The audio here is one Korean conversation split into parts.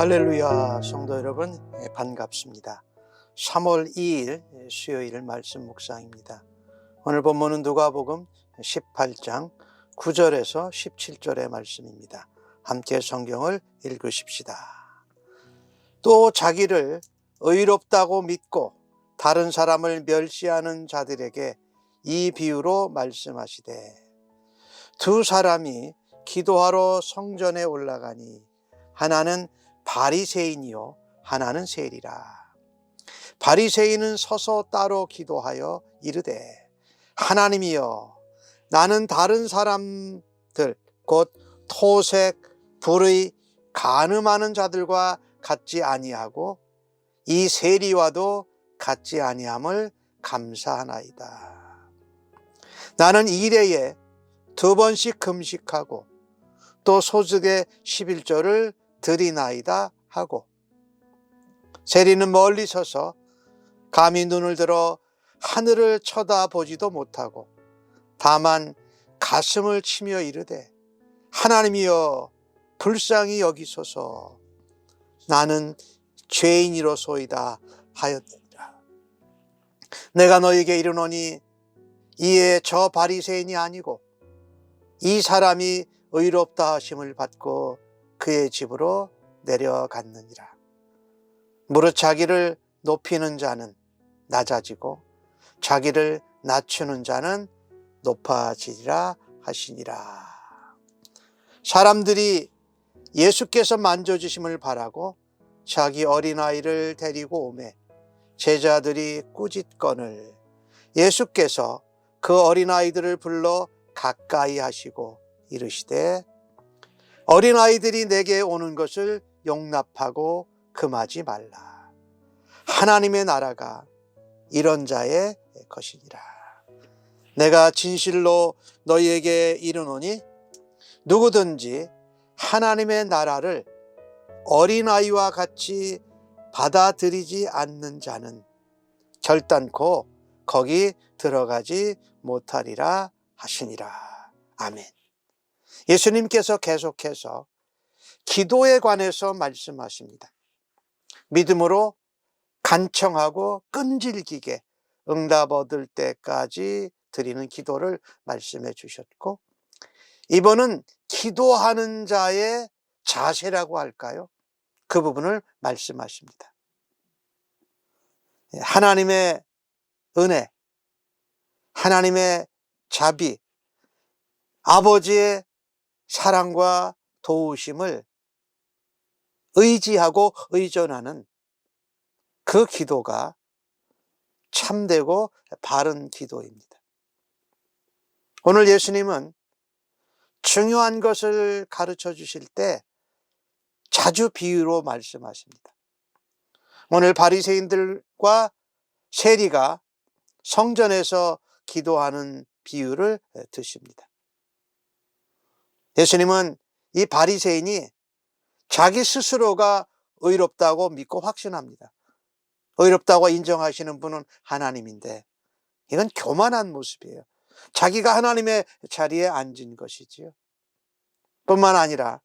할렐루야, 성도 여러분, 반갑습니다. 3월 2일 수요일 말씀 묵상입니다. 오늘 본문은 누가복음 18장 9절에서 17절의 말씀입니다. 함께 성경을 읽으십시다. 또 자기를 의롭다고 믿고 다른 사람을 멸시하는 자들에게 이 비유로 말씀하시되, 두 사람이 기도하러 성전에 올라가니 하나는 바리새인이요 하나는 세리라. 바리새인은 서서 따로 기도하여 이르되, 하나님이여, 나는 다른 사람들 곧 토색, 불의, 간음하는 자들과 같지 아니하고 이 세리와도 같지 아니함을 감사하나이다. 나는 일해에 2번씩 금식하고 또 소득의 11조를 드리나이다 하고, 세리는 멀리 서서 감히 눈을 들어 하늘을 쳐다보지도 못하고 다만 가슴을 치며 이르되, 하나님이여, 불쌍히 여기소서, 나는 죄인이로소이다 하였느니라. 내가 너에게 이르노니 이에 저 바리새인이 아니고 이 사람이 의롭다 하심을 받고 그의 집으로 내려갔느니라. 무릇 자기를 높이는 자는 낮아지고 자기를 낮추는 자는 높아지리라 하시니라. 사람들이 예수께서 만져주심을 바라고 자기 어린아이를 데리고 오매 제자들이 꾸짖거늘 예수께서 그 어린아이들을 불러 가까이 하시고 이르시되, 어린아이들이 내게 오는 것을 용납하고 금하지 말라. 하나님의 나라가 이런 자의 것이니라. 내가 진실로 너희에게 이르노니 누구든지 하나님의 나라를 어린아이와 같이 받아들이지 않는 자는 결단코 거기 들어가지 못하리라 하시니라. 아멘. 예수님께서 계속해서 기도에 관해서 말씀하십니다. 믿음으로 간청하고 끈질기게 응답 얻을 때까지 드리는 기도를 말씀해 주셨고, 이번은 기도하는 자의 자세라고 할까요? 그 부분을 말씀하십니다. 하나님의 은혜, 하나님의 자비, 아버지의 사랑과 도우심을 의지하고 의존하는 그 기도가 참되고 바른 기도입니다. 오늘 예수님은 중요한 것을 가르쳐 주실 때 자주 비유로 말씀하십니다. 오늘 바리새인들과 세리가 성전에서 기도하는 비유를 드십니다. 예수님은 이 바리새인이 자기 스스로가 의롭다고 믿고 확신합니다. 의롭다고 인정하시는 분은 하나님인데, 이건 교만한 모습이에요. 자기가 하나님의 자리에 앉은 것이지요. 뿐만 아니라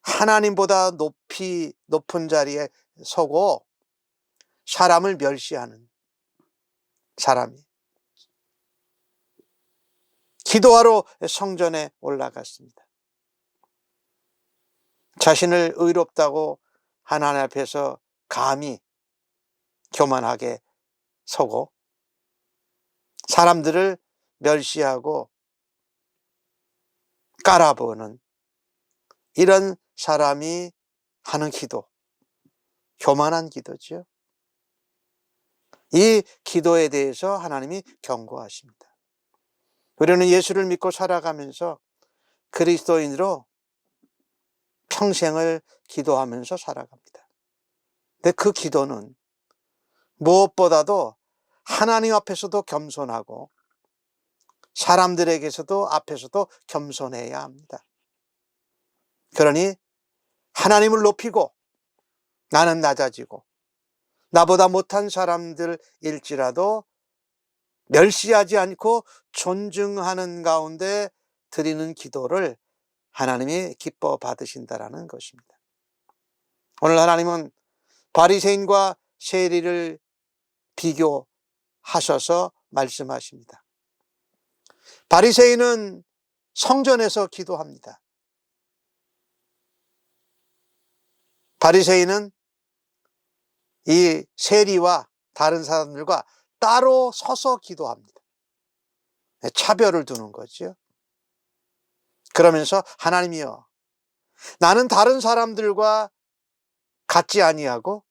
하나님보다 높은 자리에 서고 사람을 멸시하는 사람이 기도하러 성전에 올라갔습니다. 자신을 의롭다고 하나님 앞에서 감히 교만하게 서고 사람들을 멸시하고 깔아보는 이런 사람이 하는 기도, 교만한 기도죠. 이 기도에 대해서 하나님이 경고하십니다. 우리는 예수를 믿고 살아가면서 그리스도인으로 평생을 기도하면서 살아갑니다. 근데 그 기도는 무엇보다도 하나님 앞에서도 겸손하고 사람들에게서도 앞에서도 겸손해야 합니다. 그러니 하나님을 높이고 나는 낮아지고 나보다 못한 사람들일지라도 멸시하지 않고 존중하는 가운데 드리는 기도를 하나님이 기뻐 받으신다라는 것입니다. 오늘 하나님은 바리새인과 세리를 비교하셔서 말씀하십니다. 바리새인은 성전에서 기도합니다. 바리새인은 이 세리와 다른 사람들과 따로 서서 기도합니다. 차별을 두는 거죠. 그러면서 하나님이여, 나는 다른 사람들과 같지 아니하고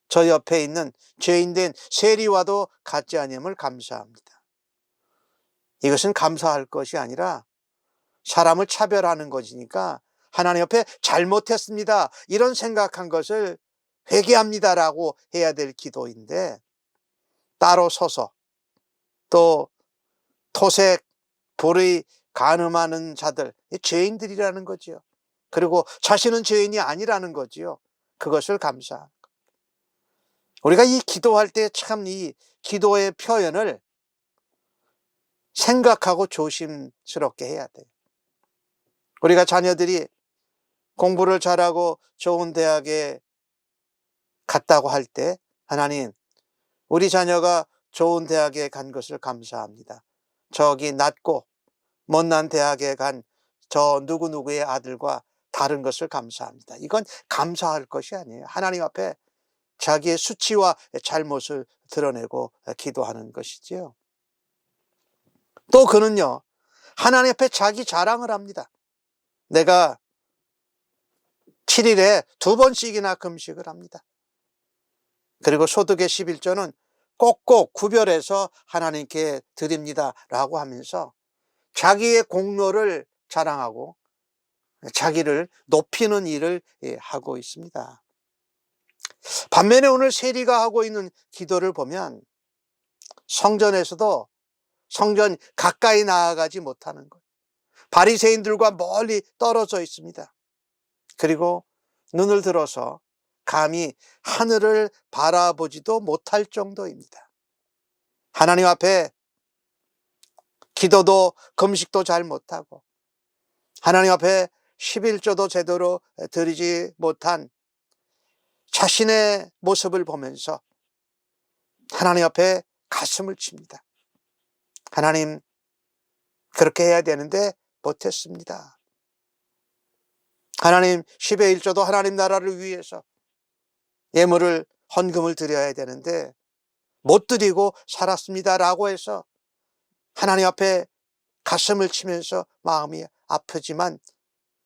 저 옆에 있는 죄인된 세리와도 같지 아니함을 감사합니다. 이것은 감사할 것이 아니라 사람을 차별하는 것이니까 하나님 옆에 잘못했습니다, 이런 생각한 것을 회개합니다라고 해야 될 기도인데, 따로 서서 또 토색, 불의, 간음하는 자들, 죄인들이라는 거지요. 그리고 자신은 죄인이 아니라는 거지요. 그것을 감사합니다. 우리가 이 기도할 때 참 이 기도의 표현을 생각하고 조심스럽게 해야 돼요. 우리가 자녀들이 공부를 잘하고 좋은 대학에 갔다고 할 때, 하나님, 우리 자녀가 좋은 대학에 간 것을 감사합니다. 저기 낮고 못난 대학에 간 저 누구누구의 아들과 다른 것을 감사합니다. 이건 감사할 것이 아니에요. 하나님 앞에 자기의 수치와 잘못을 드러내고 기도하는 것이지요. 또 그는요, 하나님 앞에 자기 자랑을 합니다. 내가 7일에 2번씩이나 금식을 합니다. 그리고 소득의 11조는 꼭꼭 구별해서 하나님께 드립니다 라고 하면서 자기의 공로를 자랑하고 자기를 높이는 일을 하고 있습니다. 반면에 오늘 세리가 하고 있는 기도를 보면 성전에서도 성전 가까이 나아가지 못하는 것, 바리새인들과 멀리 떨어져 있습니다. 그리고 눈을 들어서 감히 하늘을 바라보지도 못할 정도입니다. 하나님 앞에 기도도 금식도 잘 못하고 하나님 앞에 11조도 제대로 드리지 못한 자신의 모습을 보면서 하나님 앞에 가슴을 칩니다. 하나님, 그렇게 해야 되는데 못했습니다. 하나님, 10의 1조도 하나님 나라를 위해서 예물을, 헌금을 드려야 되는데 못 드리고 살았습니다 라고 해서 하나님 앞에 가슴을 치면서 마음이 아프지만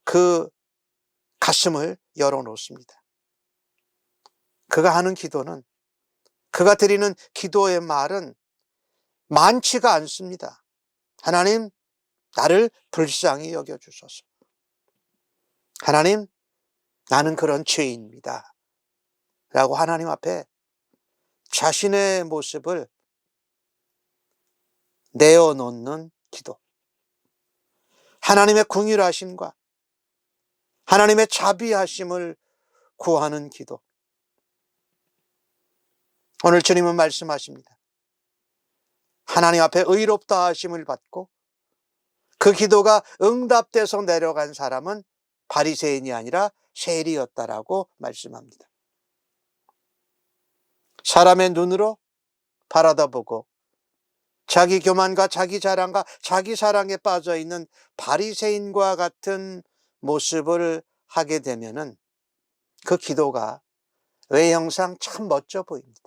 그 가슴을 열어놓습니다. 그가 하는 기도는, 그가 드리는 기도의 말은 많지가 않습니다. 하나님, 나를 불쌍히 여겨주소서. 하나님, 나는 그런 죄인입니다 라고 하나님 앞에 자신의 모습을 내어놓는 기도, 하나님의 긍휼하심과 하나님의 자비하심을 구하는 기도. 오늘 주님은 말씀하십니다. 하나님 앞에 의롭다 하심을 받고 그 기도가 응답돼서 내려간 사람은 바리새인이 아니라 세리였다라고 말씀합니다. 사람의 눈으로 바라다보고 자기 교만과 자기 자랑과 자기 사랑에 빠져 있는 바리새인과 같은 모습을 하게 되면은 그 기도가 외형상 참 멋져 보입니다.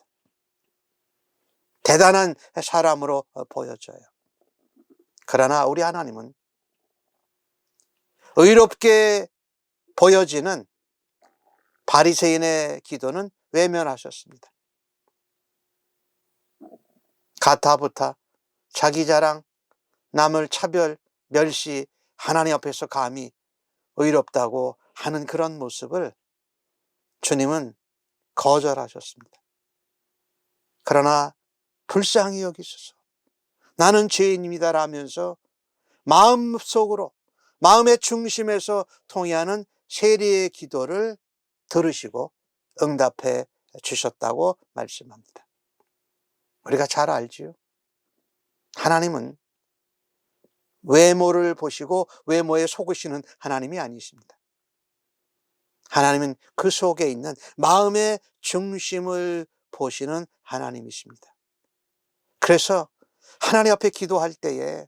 대단한 사람으로 보여져요. 그러나 우리 하나님은 의롭게 보여지는 바리새인의 기도는 외면하셨습니다. 가타부타, 자기 자랑, 남을 차별, 멸시, 하나님 앞에서 감히 의롭다고 하는 그런 모습을 주님은 거절하셨습니다. 그러나 불쌍히 여기소서, 나는 죄인입니다 라면서 마음속으로, 마음의 중심에서 통해하는 세리의 기도를 들으시고 응답해 주셨다고 말씀합니다. 우리가 잘 알지요. 하나님은 외모를 보시고 외모에 속으시는 하나님이 아니십니다. 하나님은 그 속에 있는 마음의 중심을 보시는 하나님이십니다. 그래서 하나님 앞에 기도할 때에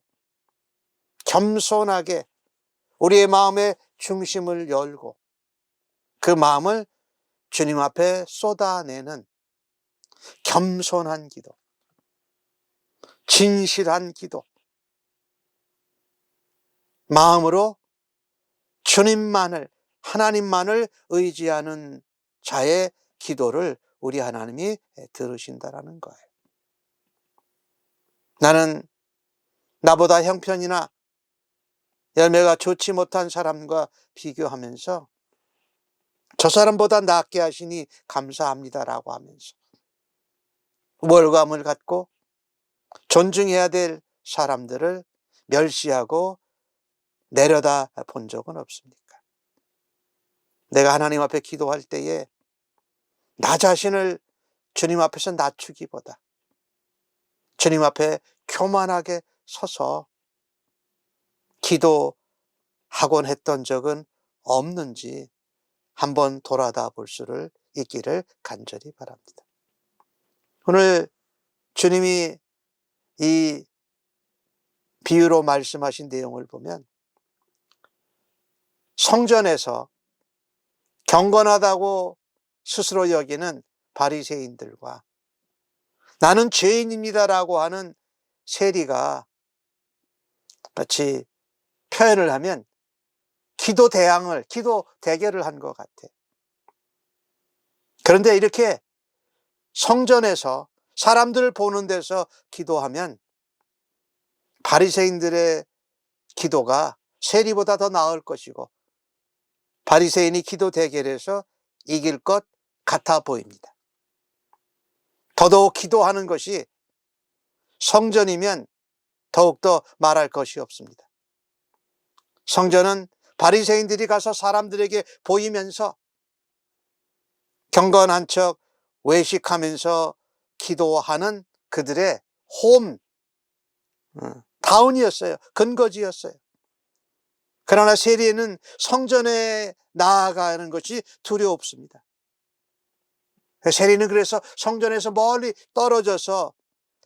겸손하게 우리의 마음의 중심을 열고 그 마음을 주님 앞에 쏟아내는 겸손한 기도, 진실한 기도, 마음으로 주님만을, 하나님만을 의지하는 자의 기도를 우리 하나님이 들으신다라는 거예요. 나는 나보다 형편이나 열매가 좋지 못한 사람과 비교하면서 저 사람보다 낫게 하시니 감사합니다라고 하면서 우월감을 갖고 존중해야 될 사람들을 멸시하고 내려다 본 적은 없습니까? 내가 하나님 앞에 기도할 때에 나 자신을 주님 앞에서 낮추기보다 주님 앞에 교만하게 서서 기도하곤 했던 적은 없는지 한번 돌아다 볼 수를 있기를 간절히 바랍니다. 오늘 주님이 이 비유로 말씀하신 내용을 보면 성전에서 경건하다고 스스로 여기는 바리새인들과 나는 죄인입니다라고 하는 세리가 마치 표현을 하면 기도 대결을 한 것 같아. 그런데 이렇게 성전에서 사람들을 보는 데서 기도하면 바리새인들의 기도가 세리보다 더 나을 것이고 바리새인이 기도 대결에서 이길 것 같아 보입니다. 더더욱 기도하는 것이 성전이면 더욱더 말할 것이 없습니다. 성전은 바리새인들이 가서 사람들에게 보이면서 경건한 척 외식하면서 기도하는 그들의 타운이었어요. 근거지였어요. 그러나 세리는 성전에 나아가는 것이 두렵습니다. 세리는 그래서 성전에서 멀리 떨어져서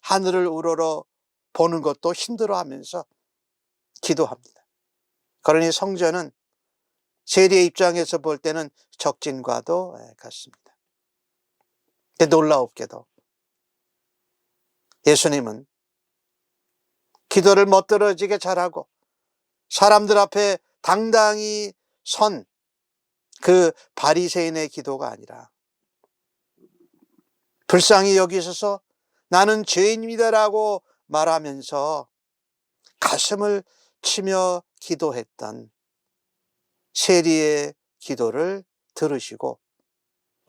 하늘을 우러러 보는 것도 힘들어하면서 기도합니다. 그러니 성전은 세리의 입장에서 볼 때는 적진과도 같습니다. 근데 놀라웁게도 예수님은 기도를 멋들어지게 잘하고 사람들 앞에 당당히 선 그 바리새인의 기도가 아니라 불쌍히 여기셔서 나는 죄인입니다라고 말하면서 가슴을 치며 기도했던 세리의 기도를 들으시고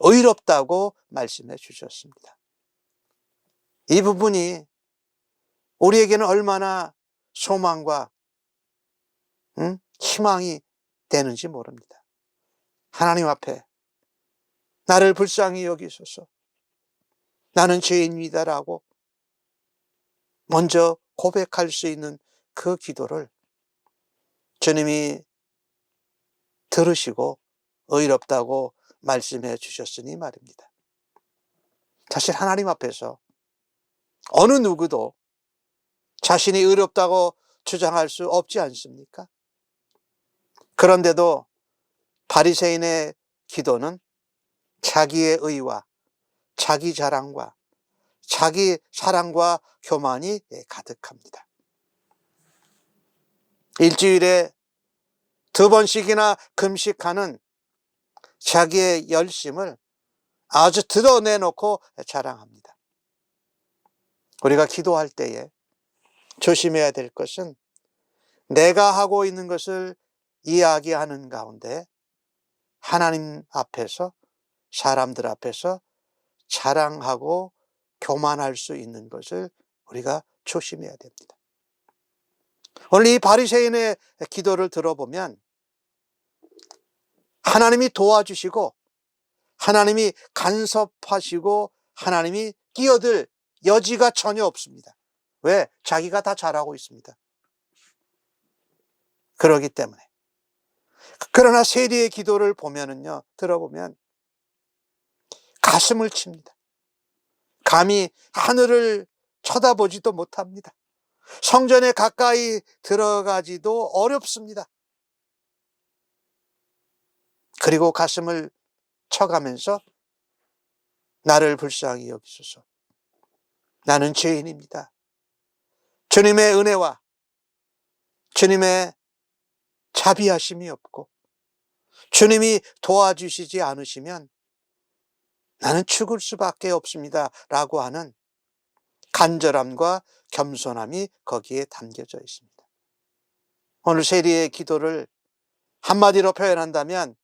의롭다고 말씀해 주셨습니다. 이 부분이 우리에게는 얼마나 소망과 희망이 되는지 모릅니다. 하나님 앞에 나를 불쌍히 여기소서 나는 죄인입니다라고 먼저 고백할 수 있는 그 기도를 주님이 들으시고 의롭다고 말씀해 주셨으니 말입니다. 사실 하나님 앞에서 어느 누구도 자신이 의롭다고 주장할 수 없지 않습니까? 그런데도 바리새인의 기도는 자기의 의와 자기 자랑과 자기 사랑과 교만이 가득합니다. 일주일에 2번씩이나 금식하는 자기의 열심을 아주 드러내놓고 자랑합니다. 우리가 기도할 때에 조심해야 될 것은 내가 하고 있는 것을 이야기하는 가운데 하나님 앞에서 사람들 앞에서 자랑하고 교만할 수 있는 것을 우리가 조심해야 됩니다. 오늘 이 바리새인의 기도를 들어보면 하나님이 도와주시고 하나님이 간섭하시고 하나님이 끼어들 여지가 전혀 없습니다. 왜? 자기가 다 잘하고 있습니다. 그렇기 때문에 그러나 세리의 기도를 보면은요, 들어보면 가슴을 칩니다. 감히 하늘을 쳐다보지도 못합니다. 성전에 가까이 들어가지도 어렵습니다. 그리고 가슴을 쳐가면서 나를 불쌍히 여기소서. 나는 죄인입니다. 주님의 은혜와 주님의 자비하심이 없고 주님이 도와주시지 않으시면 나는 죽을 수밖에 없습니다 라고 하는 간절함과 겸손함이 거기에 담겨져 있습니다. 오늘 세리의 기도를 한마디로 표현한다면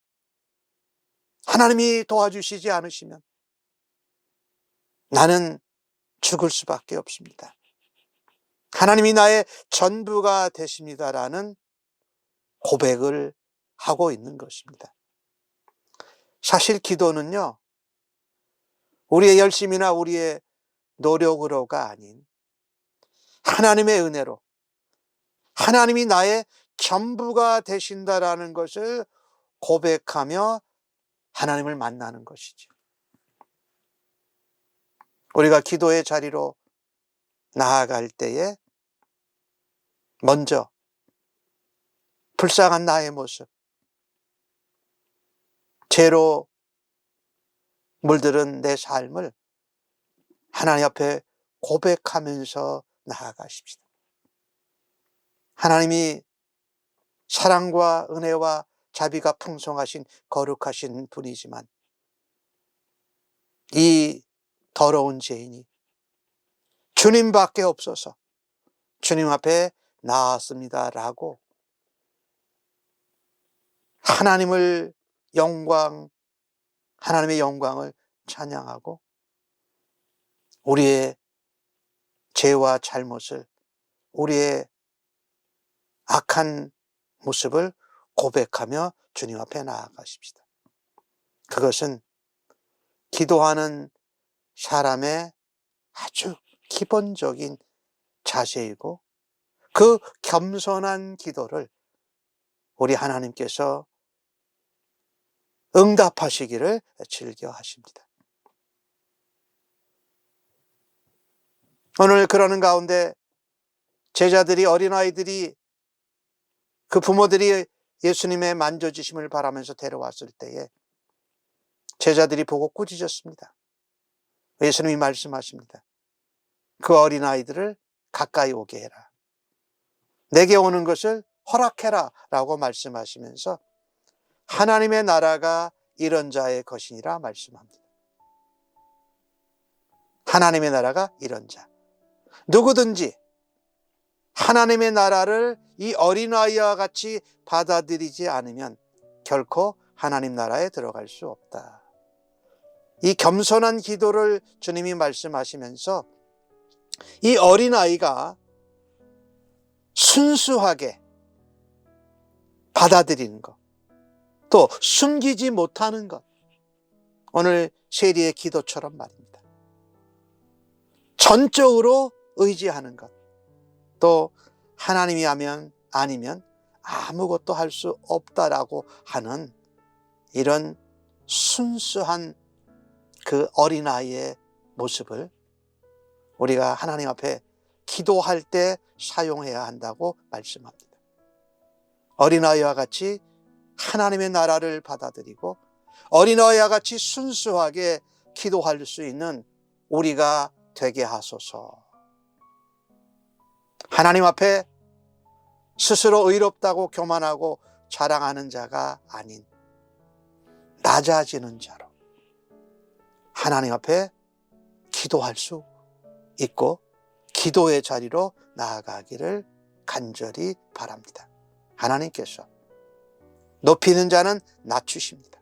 하나님이 도와주시지 않으시면 나는 죽을 수밖에 없습니다. 하나님이 나의 전부가 되십니다라는 고백을 하고 있는 것입니다. 사실 기도는요, 우리의 열심이나 우리의 노력으로가 아닌 하나님의 은혜로 하나님이 나의 전부가 되신다라는 것을 고백하며 하나님을 만나는 것이죠. 우리가 기도의 자리로 나아갈 때에 먼저 불쌍한 나의 모습, 죄로 물들은 내 삶을 하나님 앞에 고백하면서 나아가십시다. 하나님이 사랑과 은혜와 자비가 풍성하신 거룩하신 분이지만 이 더러운 죄인이 주님밖에 없어서 주님 앞에 나았습니다라고 하나님의 영광을 찬양하고 우리의 죄와 잘못을, 우리의 악한 모습을 고백하며 주님 앞에 나아가십시다. 그것은 기도하는 사람의 아주 기본적인 자세이고 그 겸손한 기도를 우리 하나님께서 응답하시기를 즐겨 하십니다. 오늘 그러는 가운데 제자들이, 어린아이들이, 그 부모들이 예수님의 만져주심을 바라면서 데려왔을 때에 제자들이 보고 꾸짖었습니다. 예수님이 말씀하십니다. 그 어린아이들을 가까이 오게 해라. 내게 오는 것을 허락해라 라고 말씀하시면서 하나님의 나라가 이런 자의 것이니라 말씀합니다. 하나님의 나라가 이런 자. 누구든지 하나님의 나라를 이 어린아이와 같이 받아들이지 않으면 결코 하나님 나라에 들어갈 수 없다. 이 겸손한 기도를 주님이 말씀하시면서 이 어린아이가 순수하게 받아들이는 것, 또 숨기지 못하는 것, 오늘 세리의 기도처럼 말입니다. 전적으로 의지하는 것, 또 하나님이 하면 아니면 아무것도 할 수 없다라고 하는 이런 순수한 그 어린아이의 모습을 우리가 하나님 앞에 기도할 때 사용해야 한다고 말씀합니다. 어린아이와 같이 하나님의 나라를 받아들이고 어린아이와 같이 순수하게 기도할 수 있는 우리가 되게 하소서. 하나님 앞에 스스로 의롭다고 교만하고 자랑하는 자가 아닌 낮아지는 자로 하나님 앞에 기도할 수 있고 기도의 자리로 나아가기를 간절히 바랍니다. 하나님께서 높이는 자는 낮추십니다.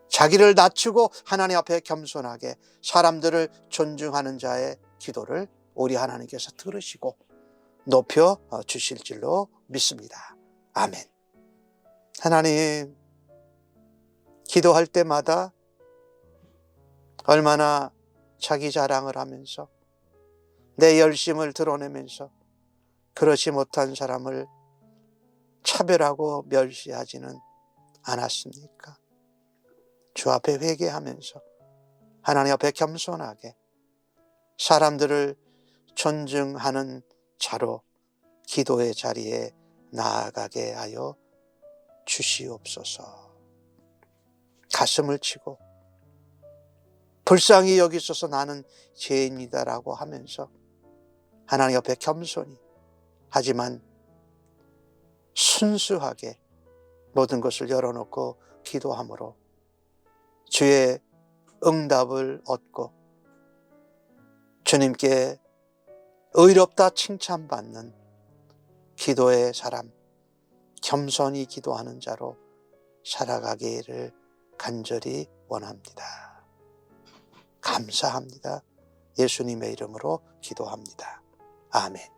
자기를 낮추고 하나님 앞에 겸손하게 사람들을 존중하는 자의 기도를 우리 하나님께서 들으시고 높여 주실 줄로 믿습니다. 아멘. 하나님, 기도할 때마다 얼마나 자기 자랑을 하면서 내 열심을 드러내면서 그렇지 못한 사람을 차별하고 멸시하지는 않았습니까? 주 앞에 회개하면서 하나님 앞에 겸손하게 사람들을 존중하는 자로 기도의 자리에 나아가게 하여 주시옵소서. 가슴을 치고 불쌍히 여기소서 나는 죄인이다라고 하면서 하나님 옆에 겸손히 하지만 순수하게 모든 것을 열어놓고 기도함으로 주의 응답을 얻고 주님께 의롭다 칭찬받는 기도의 사람, 겸손히 기도하는 자로 살아가기를 간절히 원합니다. 감사합니다. 예수님의 이름으로 기도합니다. 아멘.